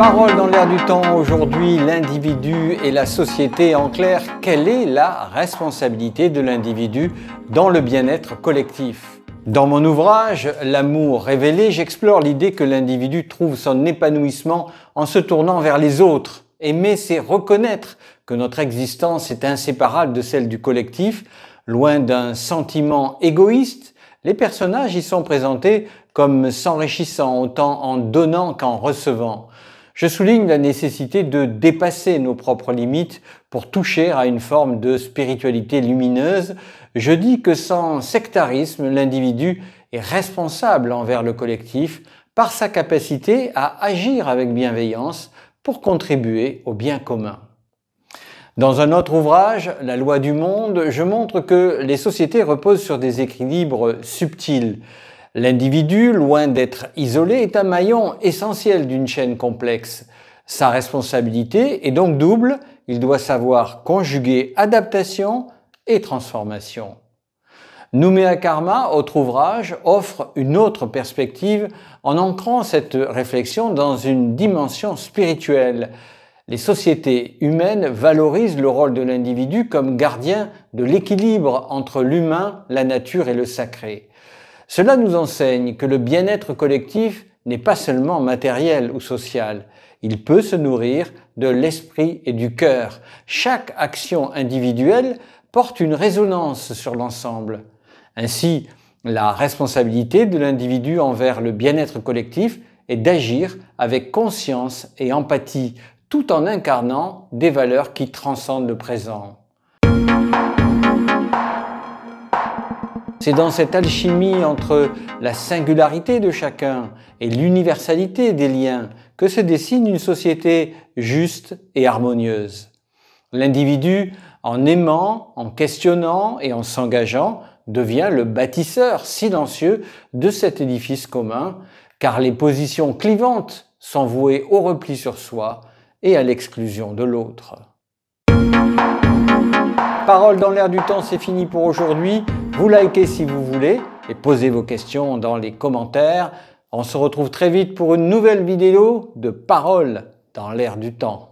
Parole dans l'air du temps aujourd'hui, l'individu et la société. En clair, quelle est la responsabilité de l'individu dans le bien-être collectif? Dans mon ouvrage « L'amour révélé », j'explore l'idée que l'individu trouve son épanouissement en se tournant vers les autres. Aimer, c'est reconnaître que notre existence est inséparable de celle du collectif. Loin d'un sentiment égoïste, les personnages y sont présentés comme s'enrichissant autant en donnant qu'en recevant. Je souligne la nécessité de dépasser nos propres limites pour toucher à une forme de spiritualité lumineuse. Je dis que sans sectarisme, l'individu est responsable envers le collectif par sa capacité à agir avec bienveillance pour contribuer au bien commun. Dans un autre ouvrage, La loi du monde, je montre que les sociétés reposent sur des équilibres subtils. L'individu, loin d'être isolé, est un maillon essentiel d'une chaîne complexe. Sa responsabilité est donc double, il doit savoir conjuguer adaptation et transformation. Nouméa Karma, autre ouvrage, offre une autre perspective en ancrant cette réflexion dans une dimension spirituelle. Les sociétés humaines valorisent le rôle de l'individu comme gardien de l'équilibre entre l'humain, la nature et le sacré. Cela nous enseigne que le bien-être collectif n'est pas seulement matériel ou social. Il peut se nourrir de l'esprit et du cœur. Chaque action individuelle porte une résonance sur l'ensemble. Ainsi, la responsabilité de l'individu envers le bien-être collectif est d'agir avec conscience et empathie, tout en incarnant des valeurs qui transcendent le présent. C'est dans cette alchimie entre la singularité de chacun et l'universalité des liens que se dessine une société juste et harmonieuse. L'individu, en aimant, en questionnant et en s'engageant, devient le bâtisseur silencieux de cet édifice commun, car les positions clivantes sont vouées au repli sur soi et à l'exclusion de l'autre. Parole dans l'air du temps, c'est fini pour aujourd'hui. Vous likez si vous voulez et posez vos questions dans les commentaires. On se retrouve très vite pour une nouvelle vidéo de Parole dans l'air du temps.